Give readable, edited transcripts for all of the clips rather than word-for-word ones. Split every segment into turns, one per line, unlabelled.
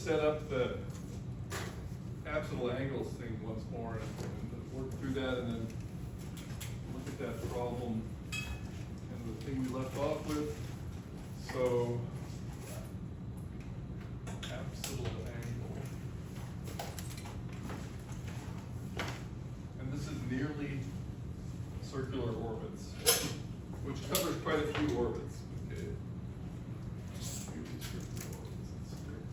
set up the Apsidal angles thing once more and work through that, and then look at that problem and the thing we left off with. So, Apsidal angle. And this is nearly circular orbits, which covers quite a few orbits. Okay. Nearly circular orbits. That's great.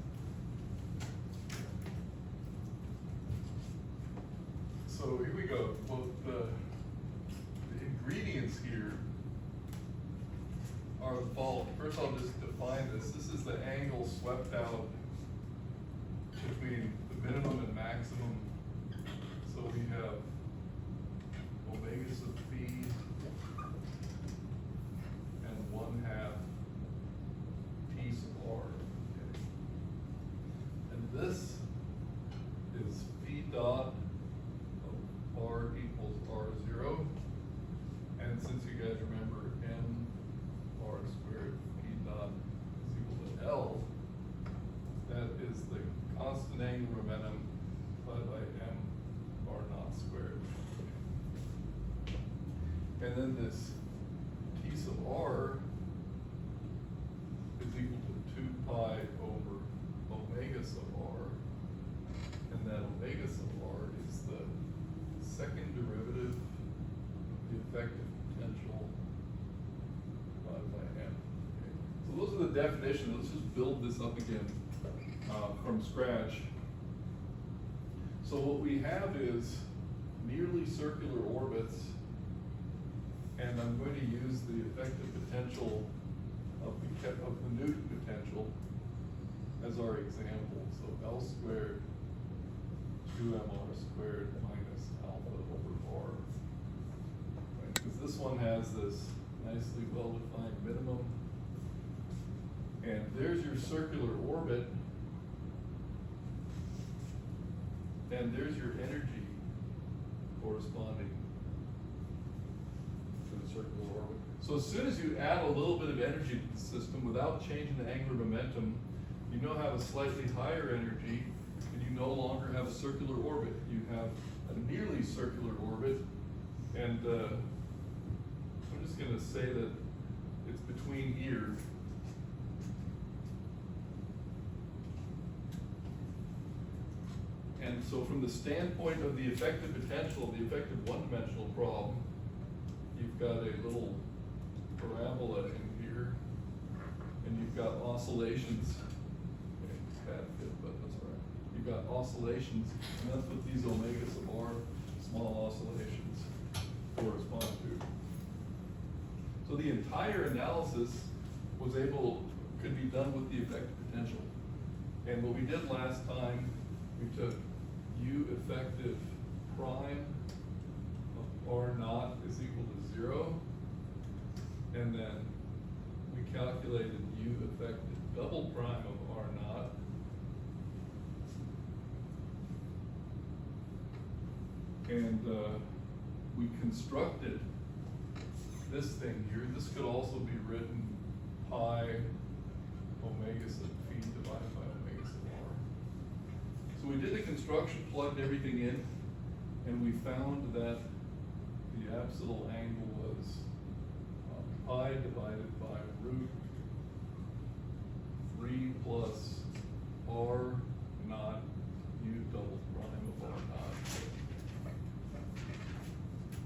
So here we go. Well, the ingredients here are the following. First, I'll just define this. This is the angle swept out between the minimum and maximum. So we have omega sub phi and 1/2 T sub r. Okay. And this is phi dot of r equals r0. And since you guys remember m r squared phi dot is equal to L, that is the constant angular momentum divided by m r naught squared. And then this T sub r is equal to 2 pi over omega sub r. And that omega sub r is the second derivative of the effective potential divided by m. Okay. So those are the definitions. Let's just build this up again from scratch. So what we have is nearly circular orbits, and I'm going to use the effective potential of the Newton potential as our example. So L squared 2mr squared minus alpha over r. Right? Because this one has this nicely well-defined minimum. And there's your circular orbit. And there's your energy corresponding to the circular orbit. So as soon as you add a little bit of energy to the system without changing the angular momentum, you now have a slightly higher energy, and you no longer have a circular orbit. You have a nearly circular orbit, and I'm just going to say that it's between here. And so from the standpoint of the effective potential, the effective one-dimensional problem, you've got a little parabola in here, and you've got oscillations. Okay, bad fit, but that's all right. You've got oscillations, and that's what these omega sub r, small oscillations, correspond to. So the entire analysis could be done with the effective potential. And what we did last time, we took U effective prime of R naught is equal to 0. And then we calculated U effective double prime of R naught. And we constructed this thing here. This could also be written pi omega sub phi divided by omega sub r. So we did the construction, plugged everything in, and we found that the Apsidal angle was pi divided by root 3 plus r naught u double prime of r naught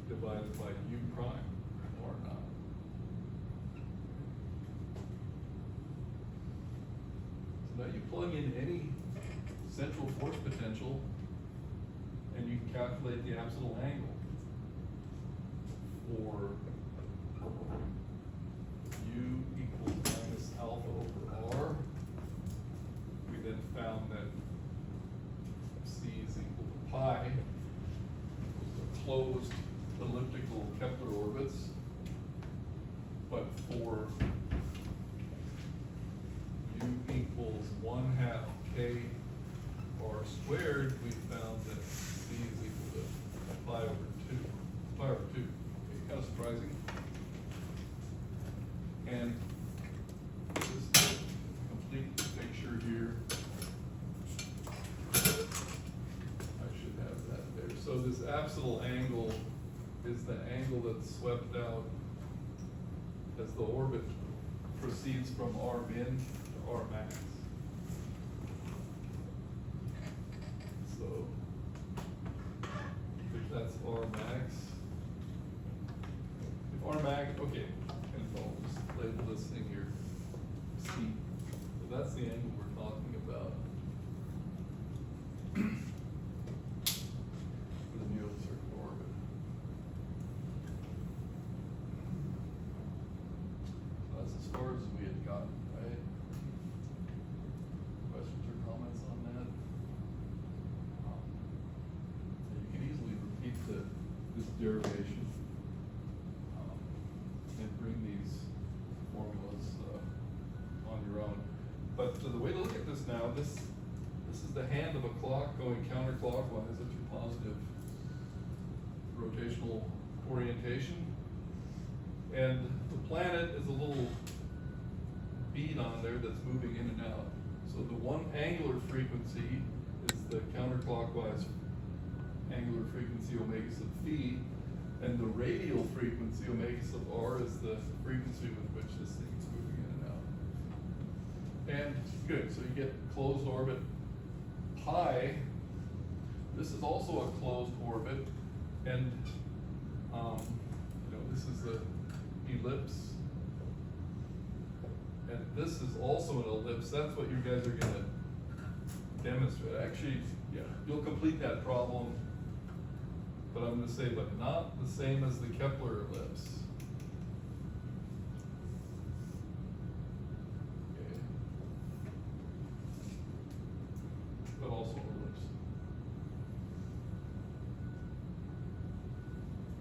divided by u prime of r naught. So now you plug in any central force potential, and you can calculate the Apsidal angle for U equals minus alpha over R. We then found that C is equal to pi, the closed elliptical Kepler orbits. But for U equals 1/2 K R squared, we found that C is equal to pi over 2. Pi over 2. Okay, kind of surprising. And this is the complete picture here apsidal angle is the angle that's swept out as the orbit proceeds from R min to R max. So, if that's R max, if R max, okay, and I'll just label this thing here C. So that's the angle we're talking about for the neocircular orbit. So that's as far as we had gotten, right? Questions or comments on that? So you can easily repeat this derivation and bring these formulas on your own. But the way to look at this now, this is the hand of a clock going counterclockwise at your positive rotational orientation. And the planet is a little bead on there that's moving in and out. So the one angular frequency is the counterclockwise angular frequency omega sub phi, and the radial frequency omega sub r is the frequency with which this thing is moving in and out. And good, so you get closed orbit pi. This is also a closed orbit, and this is the ellipse, and this is also an ellipse. That's what you guys are gonna demonstrate. Actually, yeah, you'll complete that problem, but I'm gonna say, but not the same as the Kepler ellipse. Okay. But also an ellipse.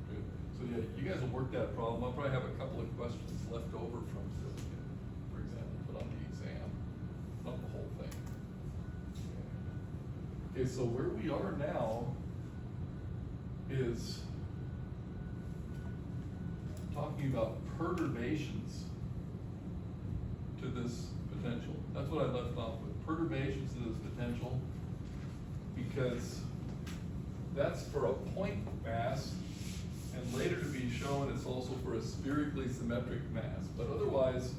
Good. So yeah, you guys will work that problem. I'll probably have a couple of questions left over from Silicon, for example, put on the exam, not the whole thing. Okay, so where we are now is talking about perturbations to this potential. That's what I left off with, perturbations to this potential, because that's for a point mass, and later to be shown it's also for a spherically symmetric mass, but otherwise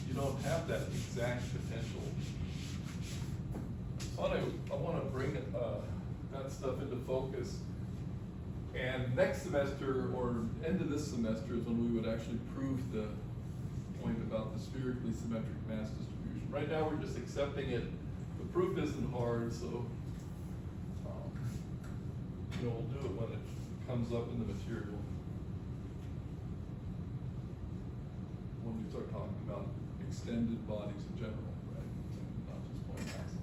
you don't have that exact potential. So I want to bring that stuff into focus. And next semester, or end of this semester, is when we would actually prove the point about the spherically symmetric mass distribution. Right now, we're just accepting it. The proof isn't hard, so we'll do it when it comes up in the material. When we start talking about extended bodies in general, right? Not just point masses.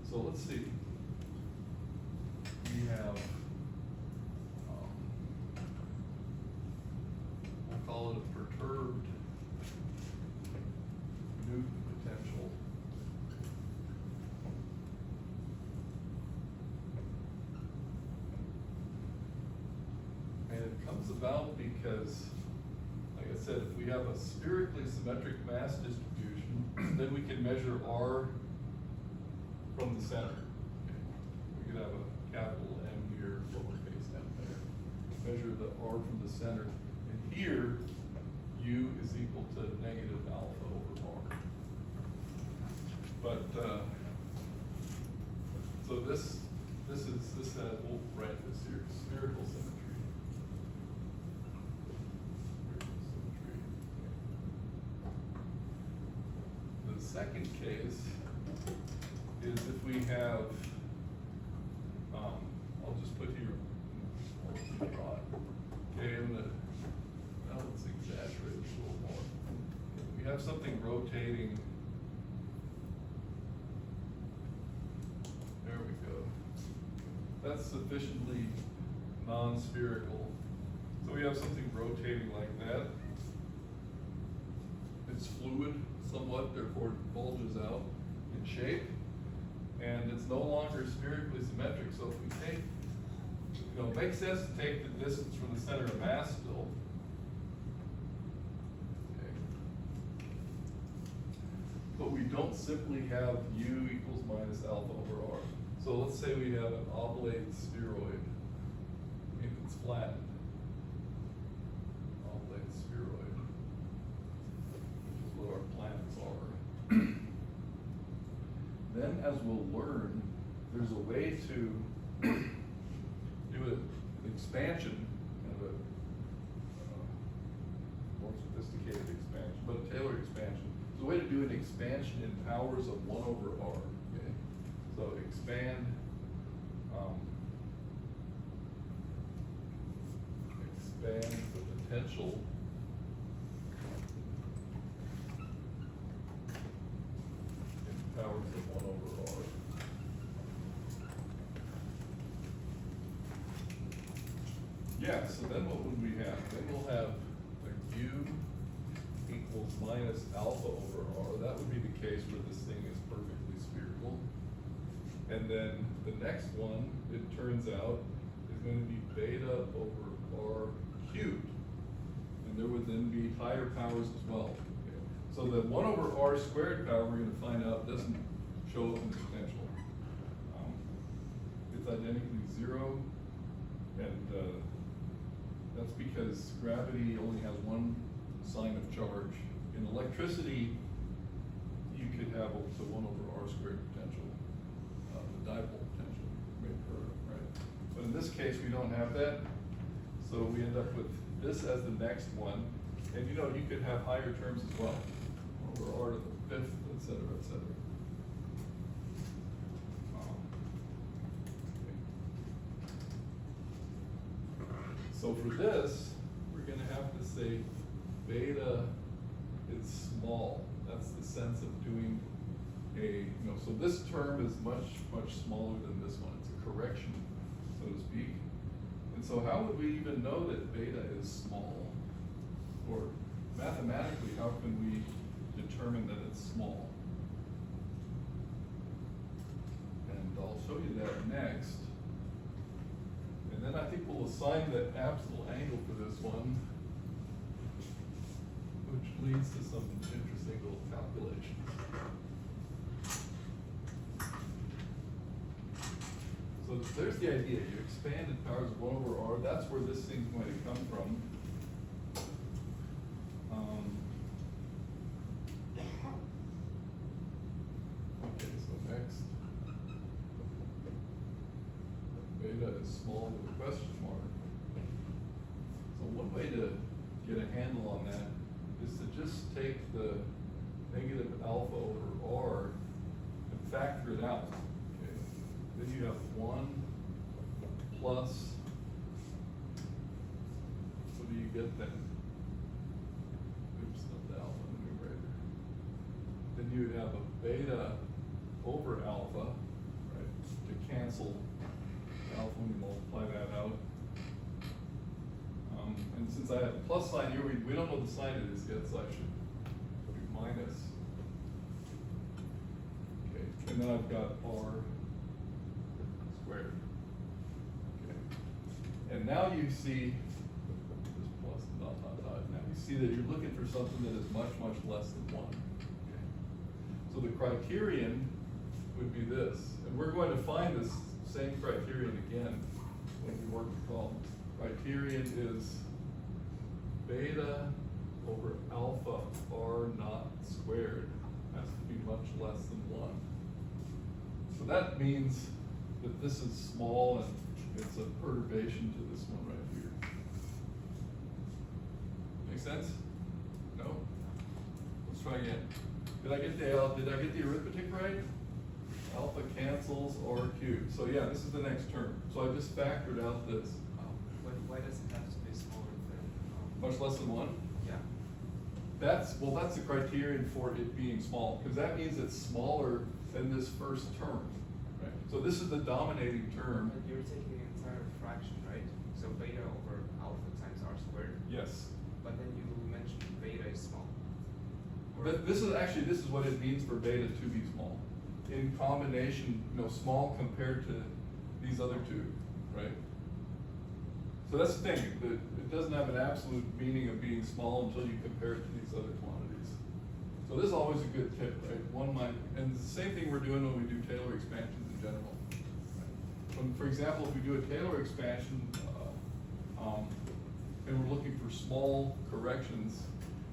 So let's see. We have. Call it a perturbed Newton potential. And it comes about because, like I said, if we have a spherically symmetric mass distribution, then we can measure R from the center. We could have a capital M here, lowercase m there. Measure the R from the center. Here, U is equal to negative alpha over R. But, so this has, we'll write this here, spherical symmetry. The second case is if we have, I'll just put here, okay, let's exaggerate it a little more. We have something rotating. There we go. That's sufficiently non-spherical. So we have something rotating like that. It's fluid somewhat, therefore it bulges out in shape. And it's no longer spherically symmetric. So if we take, it makes sense to take the distance from the center of mass still. But we don't simply have U equals minus alpha over R. So let's say we have an oblate spheroid. flattened oblate spheroid, which is what our planets are. Then, as we'll learn, there's a way to do an expansion, kind of a more sophisticated expansion, but a Taylor expansion. There's a way to do an expansion in powers of 1 over r. Okay, so expand. Expand the potential in powers of 1 over r. Yeah, so then what would we have? Then we'll have a u equals minus alpha over r. That would be the case where this thing is perfectly spherical. And then the next one, it turns out, is going to be beta over r cubed. And there would then be higher powers as well. Okay. So the 1 over r squared power, we're going to find out, doesn't show up in the potential. It's identically 0, and that's because gravity only has one sign of charge. In electricity, you could have up to 1 over r squared potential, the dipole potential, right? But in this case, we don't have that, so we end up with this as the next one. And you know, you could have higher terms as well, 1 over r to the 5th, et cetera, et cetera. So for this, we're going to have to say beta is small. That's the sense of doing so this term is much, much smaller than this one. It's a correction, so to speak. And so how would we even know that beta is small? Or mathematically, how can we determine that it's small? And I'll show you that next. And then I think we'll assign the Apsidal angle for this one, which leads to some interesting little calculations. So there's the idea. You expand in powers of 1 over r. That's where this thing's going to come from. Okay, so next. Beta is small with a question mark. So one way to get a handle on that is to just take the negative alpha over r and factor it out. Okay. Then you have 1 plus, what do you get then? Oops, not the alpha in the numerator. Then you would have a beta over alpha, right, to cancel alpha when you multiply that out. And since I have a plus sign here, we don't know the sign it is yet, so I should do minus. Okay, and then I've got r squared. Okay, and now you see this plus dot dot dot. Now you see that you're looking for something that is much, much less than 1. Okay. So the criterion would be this, and we're going to find this same criterion again when we work the problem. Criterion is beta over alpha r naught squared has to be much less than 1. So that means that this is small and it's a perturbation to this one right here. Make sense? No? Let's try again. Did I get the arithmetic right? Alpha cancels r cubed. So yeah, this is the next term. So I just factored out this.
Why does it have to be smaller than?
Much less than 1?
Yeah.
That's the criterion for it being small, because that means it's smaller than this first term. Right? So this is the dominating term.
But you're taking the entire fraction, right? So beta over alpha times r squared.
Yes.
But then you mentioned beta is small.
But this is what it means for beta to be small. In combination, small compared to these other two, right? So that's the thing, it doesn't have an absolute meaning of being small until you compare it to these other quantities. So this is always a good tip, right? And it's the same thing we're doing when we do Taylor expansions in general. Right? For example, if we do a Taylor expansion, and we're looking for small corrections,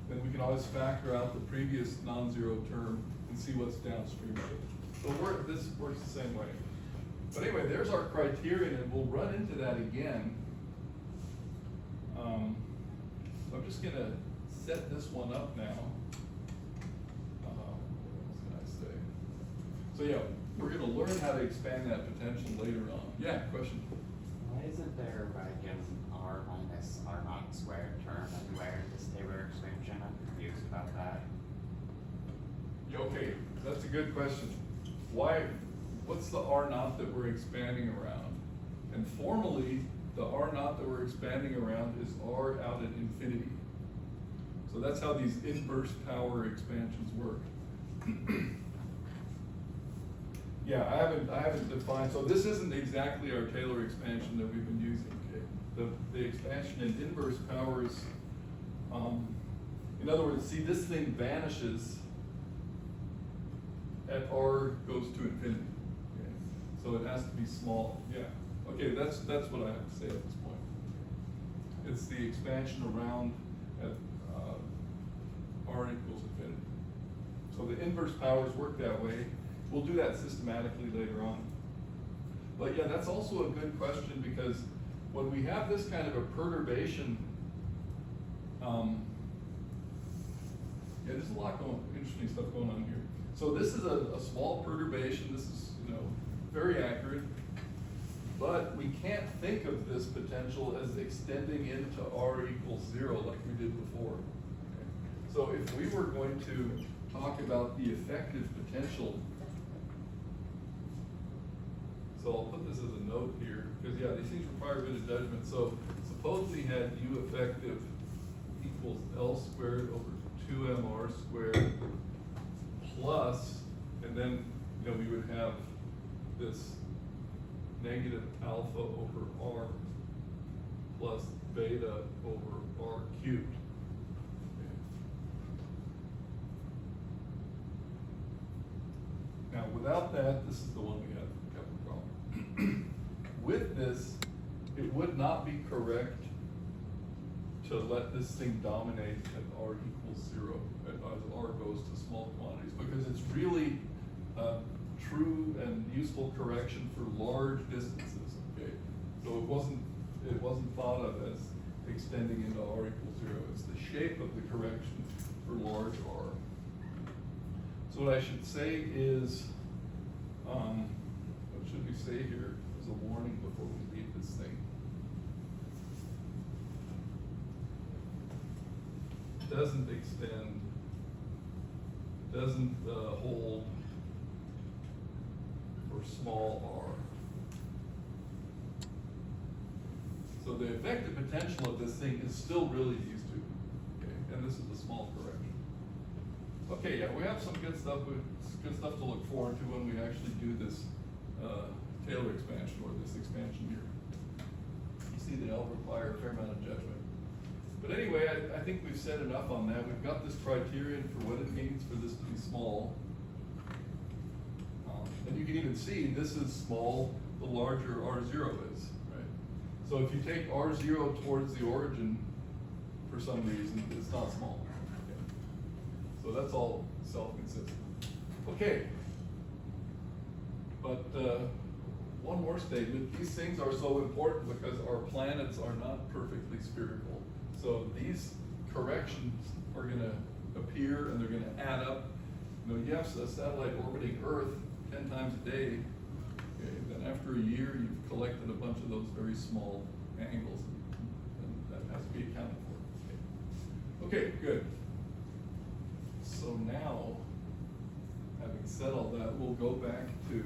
then we can always factor out the previous non-zero term and see what's downstream of it. So this works the same way. But anyway, there's our criterion, and we'll run into that again. So I'm just gonna set this one up now. What else can I say? So yeah, we're gonna learn how to expand that potential later on. Yeah, question?
Why isn't there like an R minus R naught squared term anywhere in this Taylor expansion? I'm confused about that.
Yeah, okay, that's a good question. What's the R naught that we're expanding around? And formally, the R naught that we're expanding around is R out at infinity. So that's how these inverse power expansions work. Yeah, I haven't defined, so this isn't exactly our Taylor expansion that we've been using, okay? The expansion in inverse powers, in other words, see, this thing vanishes at R goes to infinity, okay? So it has to be small, yeah. Okay, that's what I have to say at this point. It's the expansion around at R equals infinity. So the inverse powers work that way. We'll do that systematically later on. But yeah, that's also a good question, because when we have this kind of a perturbation, yeah, there's a lot interesting stuff going on here. So this is a small perturbation. This is, very accurate. But we can't think of this potential as extending into R equals 0 like we did before. Okay? So if we were going to talk about the effective potential, so I'll put this as a note here, because yeah, these things require a bit of judgment. So suppose we had U effective equals L squared over 2mR squared plus, and then we would have this negative alpha over R plus beta over R cubed. Okay. Now without that, this is the one we have a problem. With this, it would not be correct to let this thing dominate at R equals 0, as R goes to small quantities, because it's really true and useful correction for large distances, okay? So it wasn't thought of as extending into R equals 0. It's the shape of the correction for large R. So what I should say is, what should we say here as a warning before we leave this thing? Doesn't extend, doesn't hold for small r. So the effective potential of this thing is still really these two, okay? And this is a small correction. Okay, yeah, we have some good stuff to look forward to when we actually do this Taylor expansion, or this expansion here. You see that it'll require a fair amount of judgment. But anyway, I think we've said enough on that. We've got this criterion for what it means for this to be small. And you can even see this is small, the larger R0 is, right? So if you take R0 towards the origin for some reason, it's not small. Okay. So that's all self-consistent. Okay. But one more statement. These things are so important because our planets are not perfectly spherical. So these corrections are going to appear and they're going to add up. You have a satellite orbiting Earth 10 times a day. Okay, then after a year, you've collected a bunch of those very small angles, and that has to be accounted for. Okay, good. So now, having said all that, we'll go back to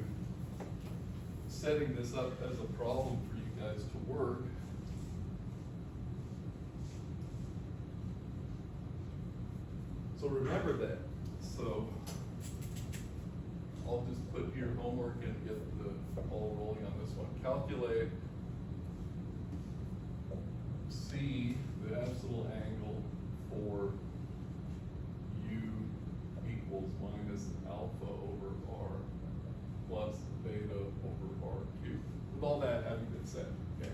setting this up as a problem for you guys to work. So remember that. So I'll just put your homework and get the ball rolling on this one. Calculate C, the absolute angle for U equals minus alpha over R plus beta over R cubed. With all that having been said, okay?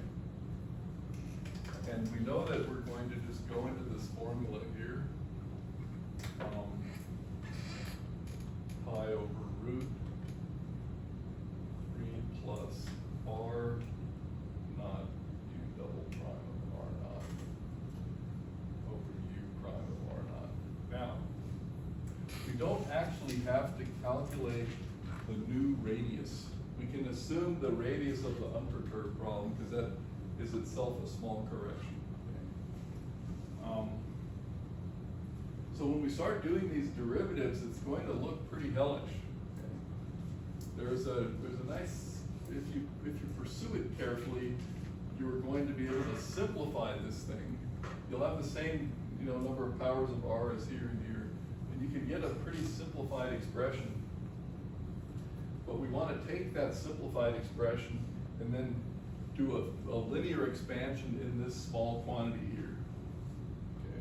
don't actually have to calculate the new radius. We can assume the radius of the unperturbed problem, because that is itself a small correction. Okay? So when we start doing these derivatives, it's going to look pretty hellish. Okay? There's a nice, if you pursue it carefully, you're going to be able to simplify this thing. You'll have the same, number of powers of r as here and here, and you can get a pretty simplified expression. But we want to take that simplified expression and then do a linear expansion in this small quantity here. Okay,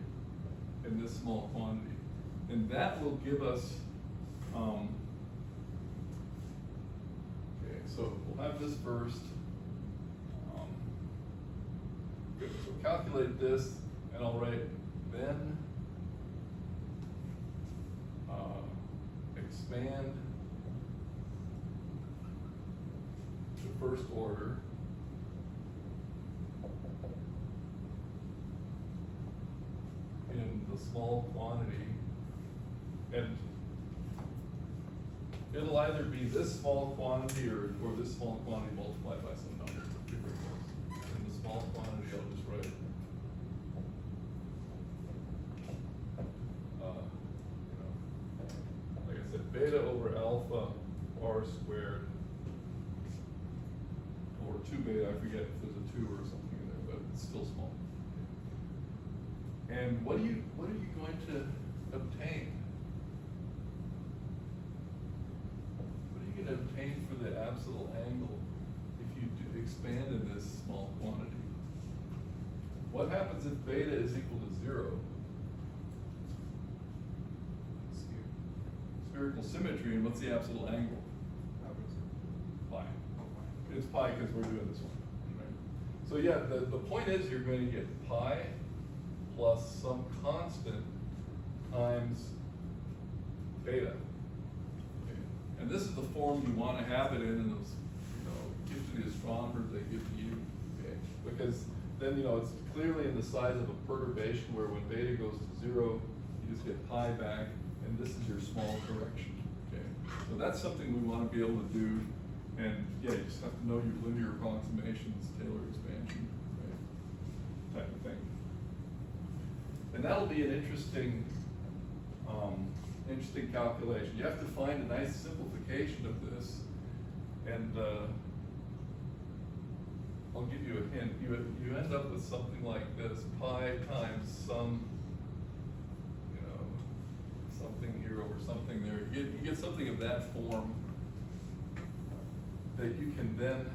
in this small quantity, and that will give us. Okay, so we'll have this first. Good. So calculate this, and I'll write then expand the first order in the small quantity, and it'll either be this small quantity or this small quantity multiplied by some number. In the small quantity, I'll just write like I said, beta over alpha r squared, or 2 beta, I forget if there's a 2 or something in there, but it's still small. And what are you going to obtain? What are you going to obtain for the Apsidal angle if you expand in this small quantity? What happens if beta is equal to 0? Spherical symmetry, and what's the Apsidal angle? Pi. It's pi because we're doing this one, right? So yeah, the point is you're going to get pi plus some constant times beta. Okay. And this is the form you want to have it in, and those, give to the astronomers, they give to you. Okay. Because then it's clearly in the size of a perturbation where when beta goes to 0, you just get pi back, and this is your small correction. Okay. So that's something we want to be able to do. And yeah, you just have to know your linear approximations, Taylor expansion, right? Type of thing. And that'll be an interesting calculation. You have to find a nice simplification of this, and I'll give you a hint. You end up with something like this: pi times some, something here over something there. You get something of that form that you can then.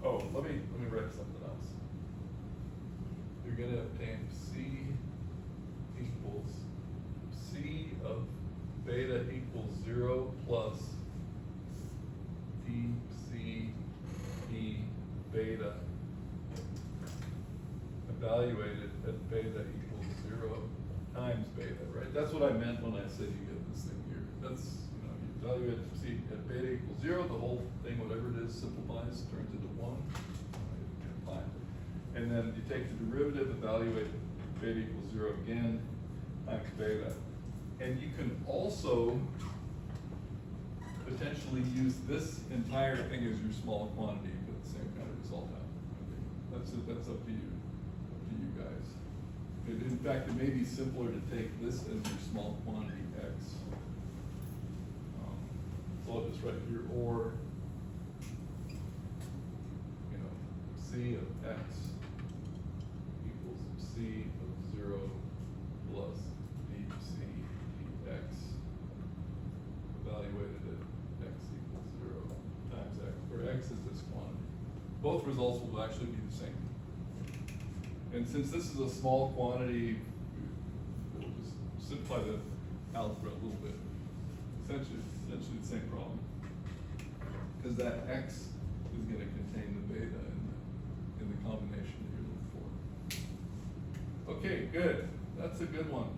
Oh, let me write something else. You're going to obtain C equals C of beta equals 0 plus dC E beta evaluated at beta equals 0 times beta, right? That's what I meant when I said you get this thing here. That's, you evaluate C at beta equals 0, the whole thing, whatever it is, simplifies, turns into 1. Fine. And then you take the derivative, evaluate beta equals 0 again, times beta. And you can also potentially use this entire thing as your small quantity and get the same kind of result out. Okay. That's up to you guys. In fact, it may be simpler to take this as your small quantity x. So I'll just write here, or C of x equals C of 0 plus dC dx evaluated at x equals 0 times x, where x is this quantity. Both results will actually be the same. And since this is a small quantity, we'll just simplify the algebra a little bit. Essentially the same problem. Because that x is going to contain the beta in the combination that you're looking for. Okay, good. That's a good one.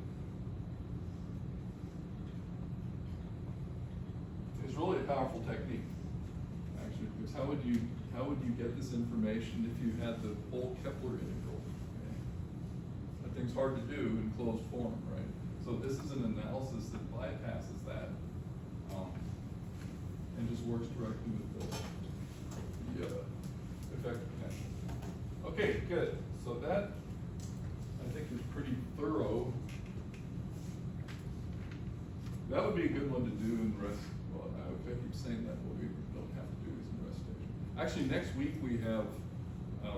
It's really a powerful technique, actually, because how would you get this information if you had the whole Kepler integral? Okay. That thing's hard to do in closed form, right? So this is an analysis that bypasses that, and just works directly with the effective potential. Okay, good. So that, I think, is pretty thorough. That would be a good one to do in the rest, well, I keep saying that, but we don't have to do these in recitation. Actually, next week we have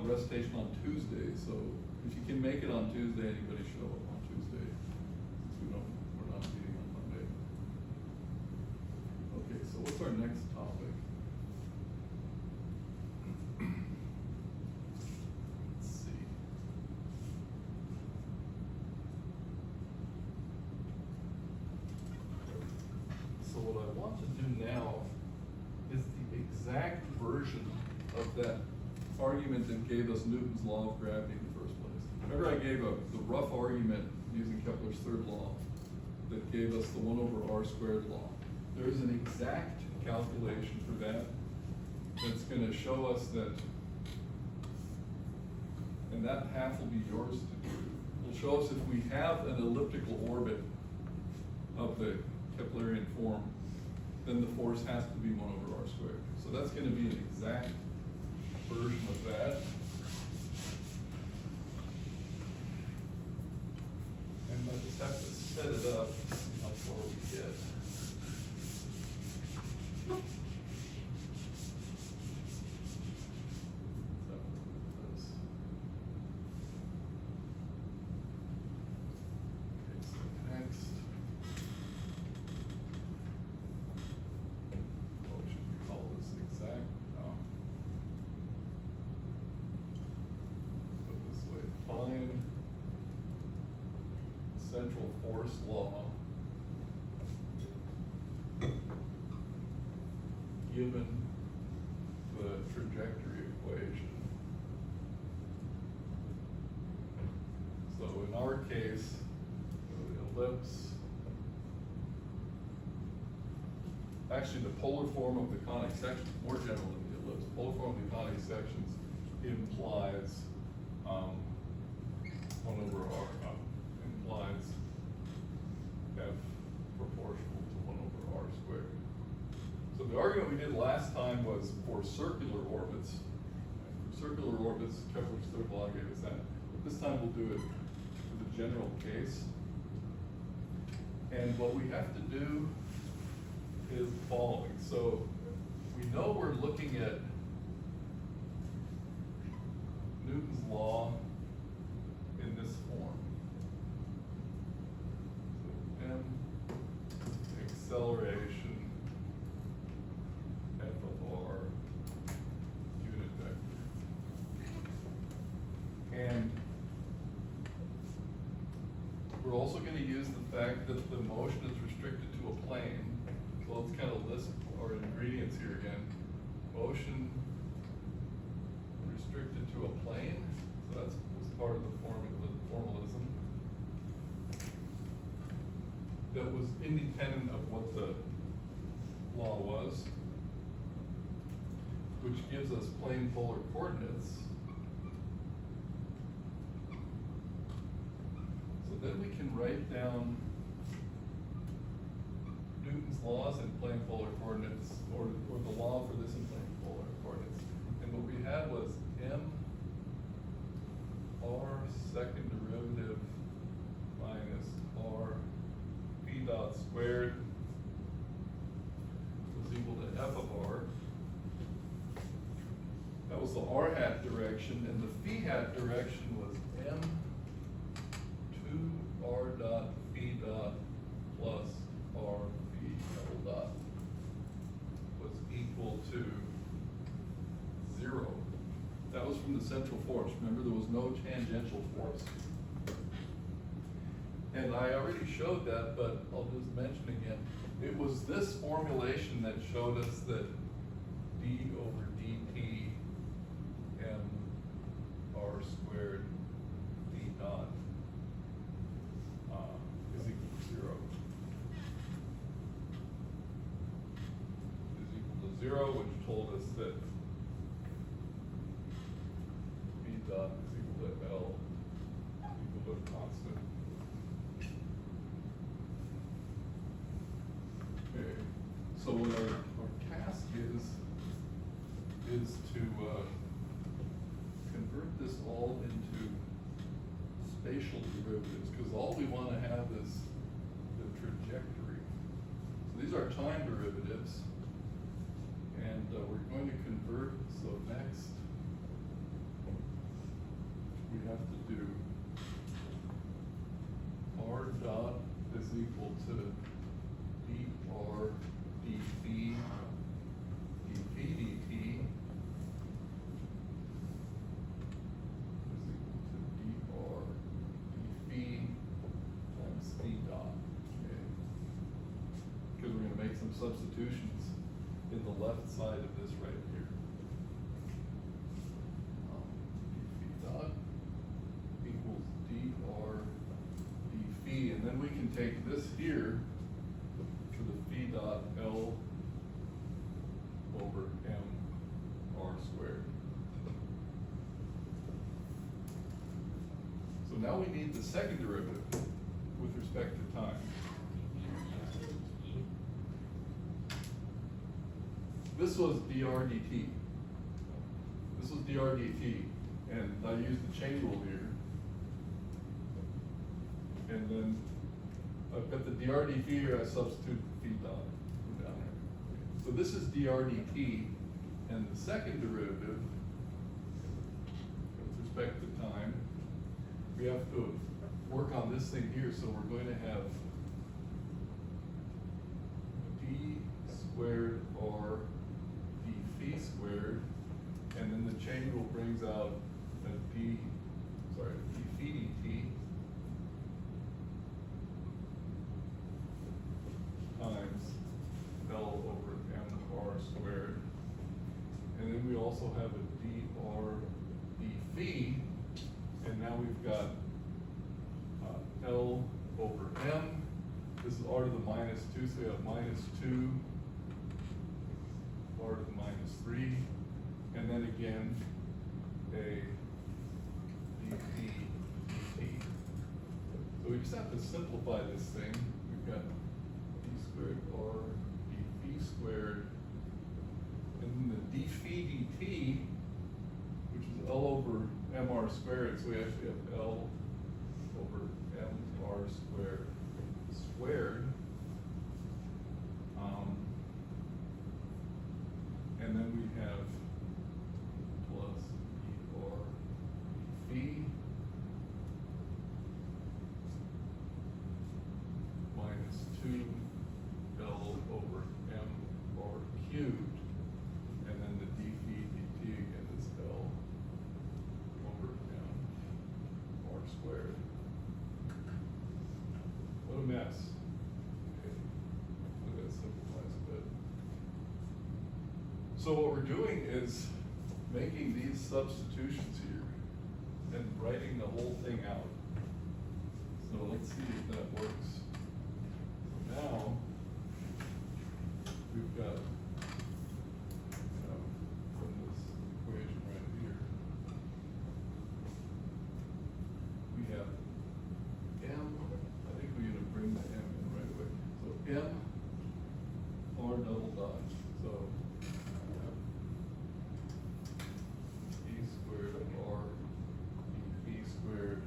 recitation on Tuesday, so if you can make it on Tuesday, anybody show up on Tuesday, since we're not meeting on Monday. Okay, so what's our next topic? Let's see. So what I want to do now is the exact version of that argument that gave us Newton's law of gravity in the first place. Remember, I gave the rough argument using Kepler's third law that gave us the 1 over r squared law. There is an exact calculation for that that's going to show us that, and that path will be yours to do. It will show us if we have an elliptical orbit of the Keplerian form, then the force has to be 1 over r squared. So that's going to be an exact version of that. And I just have to set it up, see how far we get. So, this. Okay, so next. What should we call this exact? Put it this way, find central force law given the trajectory equation. So in our case, the ellipse, actually the polar form of the conic section, more general than the ellipse, polar form of the conic sections implies 1 over r, implies f proportional to 1 over r squared. So the argument we did last time was for circular orbits. For circular orbits, Kepler's third law gave us that. But this time we'll do it for the general case. And what we have to do is the following. So we know we're looking at Newton's law in this form. So m acceleration f of r unit vector. And we're also going to use the fact that the motion is restricted to a plane. So let's kind of list our ingredients here again. Motion restricted to a plane. So that's part of the formalism. That was independent of what the law was, which gives us plane polar coordinates. So then we can write down Newton's laws in plane polar coordinates, or the law for this in plane polar coordinates. And what we had was m r second derivative minus r p dot squared was equal to f of r. That was the r hat direction, and the phi hat direction was m 2 r dot phi dot plus r phi double dot was equal to 0. That was from the central force. Remember, there was no tangential force. And I already showed that, but I'll just mention again. It was this formulation that showed us that d over dt m r squared d dot is equal to 0. Is equal to 0, which told us that b dot is equal to L equal to a constant. time derivatives. And we're going to convert, so next we have to do r dot is equal to dr dphi dphi dt is equal to dr dphi times phi dot. Okay. Because we're going to make some substitutions in the left side of this right here. Dphi dot equals dr dphi, and then we can take this here to the phi dot L over m r squared. So now we need the second derivative with respect to time. This was dr dt. This was dr dt, and I used the chain rule here. And then I've got the dr dt here, I substitute the phi dot down there. So this is dr dt, and the second derivative, with respect to time, we have to work on this thing here, so we're going to have d squared r d phi squared, and then the chain rule brings out a d phi dt times L over m r squared. And then we also have a dr d phi, and now we've got L over m. This is r to the minus 2, so we have minus 2 r to the minus 3, and then again a dp dt. So we just have to simplify this thing. We've got d squared r dp squared, and then the d phi dt, which is L over mr squared, so we actually have L over mr squared squared. And then we have plus dr phi minus 2 L over m r cubed, and then the d phi dt again is L over m r squared. What a mess. Okay. That simplifies a bit. So what we're doing is making these substitutions here and writing the whole thing out. So let's see if that works. So now we've got from this equation right here, we have m, I think we're going to bring the m in right away. So m r double dot. So d squared r dp squared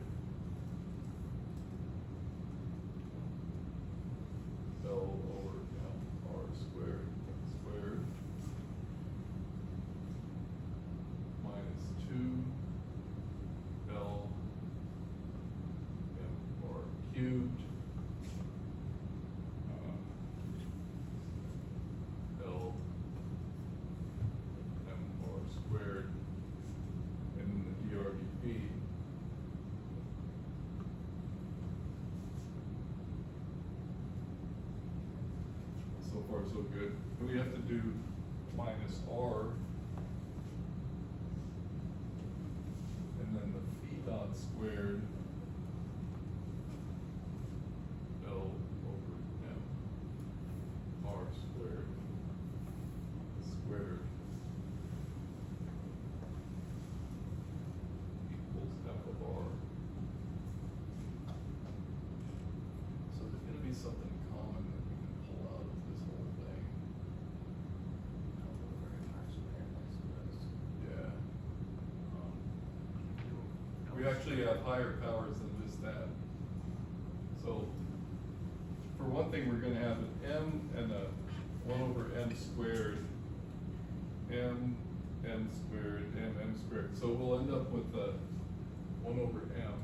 L over m r squared squared minus 2 L m r cubed L m r squared, and then the dr dp. So far so good. And we have to do minus r, and then the phi dot squared L over m r squared squared equals f of r. So there's going to be something common that we can pull out of this whole thing. Yeah. We actually have higher powers than just that. So, for one thing, we're going to have an m and a one over m squared, m squared, m squared. So we'll end up with one over m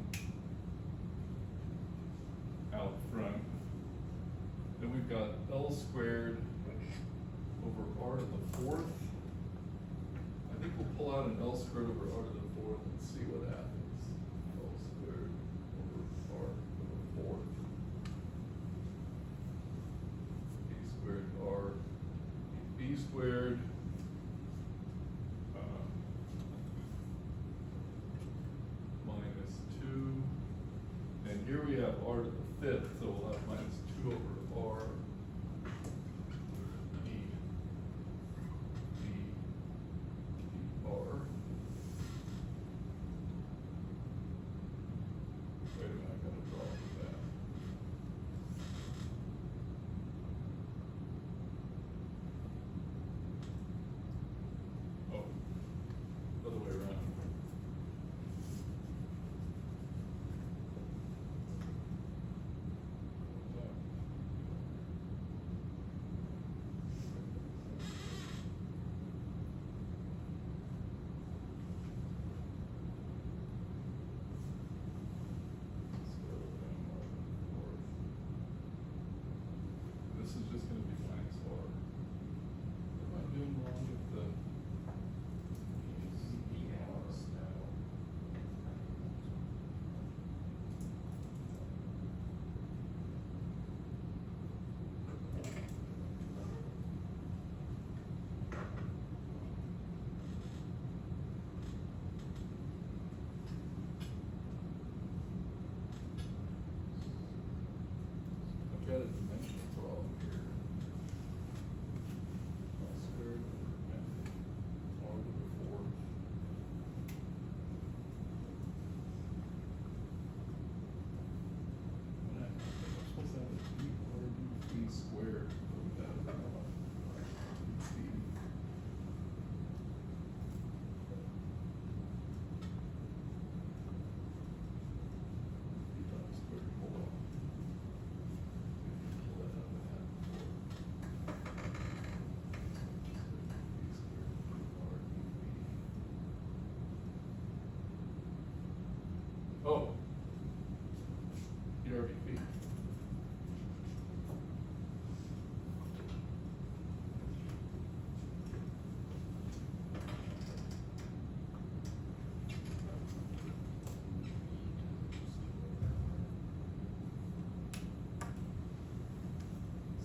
out front. Then we've got L squared over R to the fourth. I think we'll pull out an L squared over R to the fourth and see what happens. L squared over R to the fourth. B squared R, B squared. Minus two. And here we have R to the fifth, so we'll have minus two over R. R. Wait a minute, I gotta draw that. Oh, other way around. This is just gonna be minus R. What am I doing wrong with the? I've got a dimensional problem here. L squared over m, R to the fourth. And I'm supposed to have a d or d squared. What would that have been? D. D times squared, hold on. Pull that out of that. Oh. DRDP.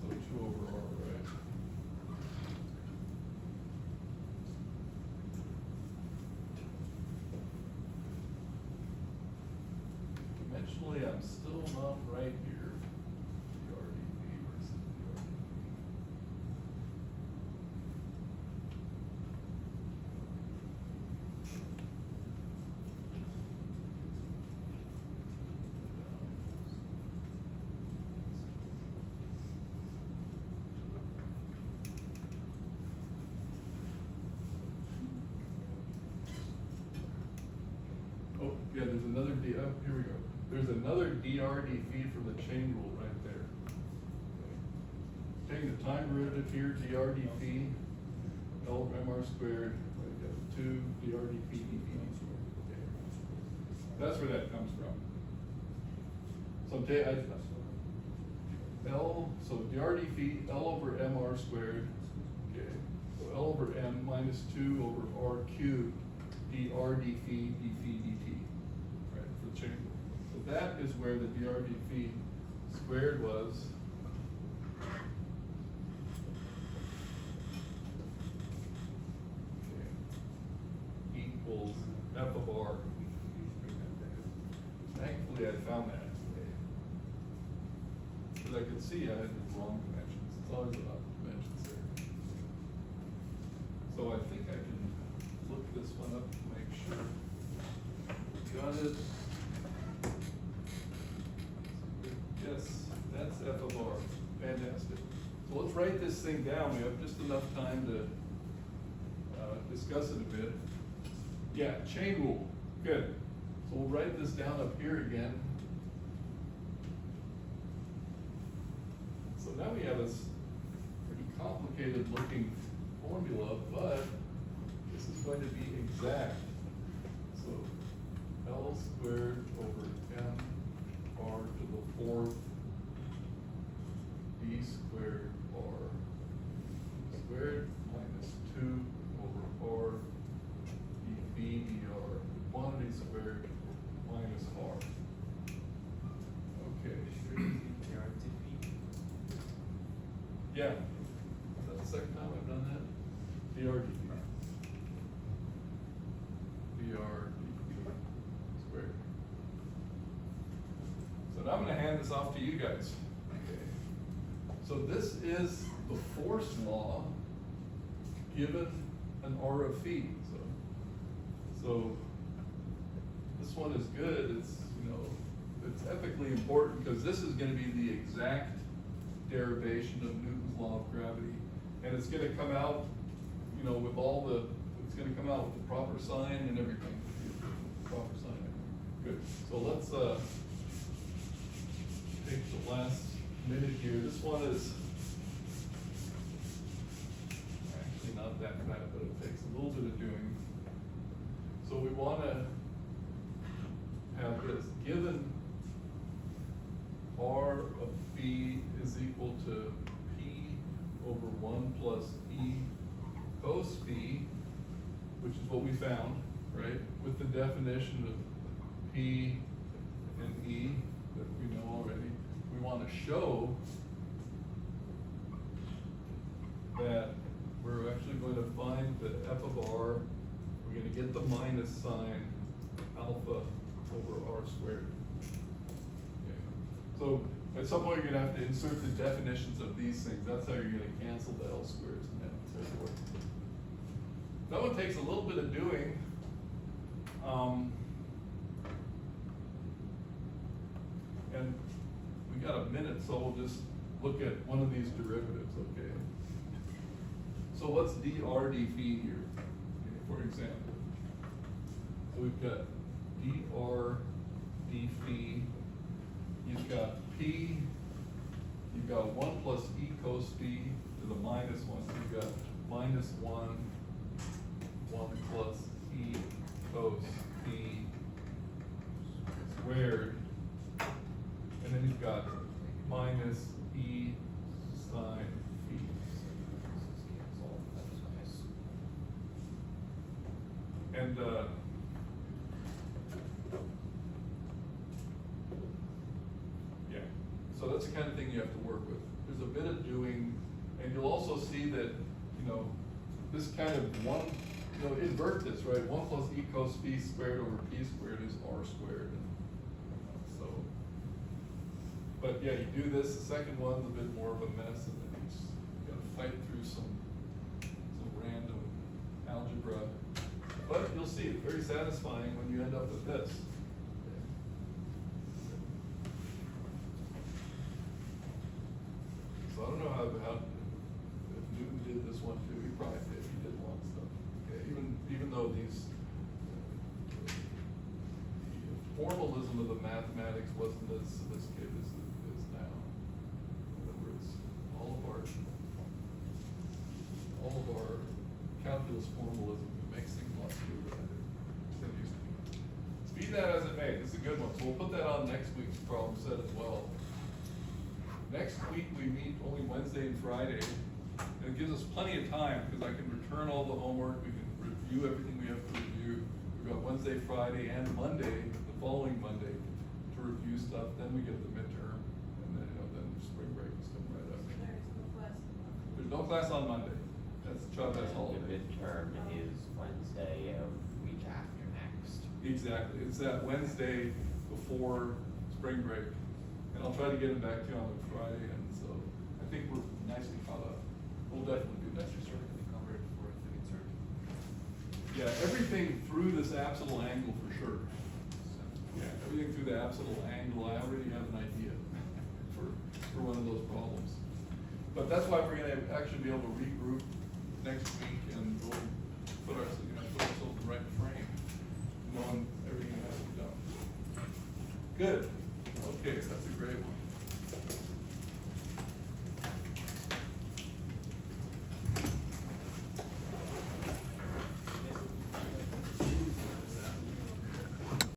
So 2 over R, right? Dimensionally, I'm still not right here. DRDP versus DRDP. Oh, yeah, there's another D, oh, here we go. There's another DRD feed from the chain rule right there. Taking the time derivative here, DRD feed, L over MR squared, we've got 2 DRD feed, That's where that comes from. So L, so DRD feed, L over MR squared, okay. So L over M minus 2 over R cubed, DRD feed, dt, right, for the chain rule. So that is where the DRD feed squared was. Okay. Equals F of R. Thankfully, I found that. Because I could see I had the wrong dimensions. It's always about dimensions there. So I think I can look this one up to make sure. Got it. Yes, that's F of R. Fantastic. So let's write this thing down. We have just enough time to discuss it a bit. Yeah, chain rule. Good. So we'll write this down up here again. So now we have a pretty complicated complicated looking formula, but this is going to be exact. So L squared over M R to the fourth B squared R squared minus 2 over R dV dr, quantity squared minus R. Okay. Yeah. Is that the second time I've done that? dr dv. dr dv squared. So now I'm going to hand this off to you guys. Okay. So this is the force law given an R of phi. So this one is good. It's, you know, it's ethically important because this is going to be the exact derivation of Newton's law of gravity, and it's going to come out, you know, with all the, it's going to come out with the proper sign and everything. Proper sign. Good. So let's take the last minute here. This one is actually not that bad, but it takes a little bit of doing. So we want to have this given R of phi is equal to P over 1 plus E cos phi, which is what we found, right? With the definition of P and E that we know already. We want to show that we're actually going to find the f of R. We're going to get the minus sign alpha over R squared. Okay. So at some point you're going to have to insert the definitions of these things. That's how you're going to cancel the L squares and so forth. That one takes a little bit of doing. And we got a minute, so we'll just look at one of these derivatives, okay? So what's dr dv here, okay, for example? So we've got dr dv, you've got p, you've got 1 plus e cos phi to the minus 1, so you've got minus 1 plus e cos phi squared, and then you've got minus e sine phi. And yeah, so that's the kind of thing you have to work with. There's a bit of doing, and you'll also see that, you know, this kind of one, you know, invert this, right? 1 plus e cos phi squared over p squared is r squared. And, so, but yeah, you do this, the second one's a bit more of a mess, and then you just gotta fight through some random algebra. But you'll see it's very satisfying when you end up with this. So I don't know how if Newton did this one too. He probably did. He did a lot of stuff. Okay, even though these the formalism of the mathematics wasn't as sophisticated as it is now. In other words, all of our calculus formalism makes things a lot smoother than it used to be. Be that as it may, this is a good one. So we'll put that on next week's problem set as well. Next week we meet only Wednesday and Friday, and it gives us plenty of time because I can return all the homework, we can review everything we have to review. We've got Wednesday, Friday, and Monday, the following Monday, to review stuff. Then we get the midterm, and then then spring break is coming right up. There's no class on Monday. That's Chavez holiday.
The midterm is Wednesday of week after next.
Exactly. It's that Wednesday before spring break. And I'll try to get them back to you on Friday, and so I think we're nicely caught up. We'll definitely do that.
Sort of covered for the insert.
Yeah, everything through this apsidal angle for sure. Yeah, everything through the apsidal angle, I already have an idea for one of those problems. But that's why we're going to actually be able to regroup next week and go put ourselves in the right frame, knowing everything that has to be done. Good.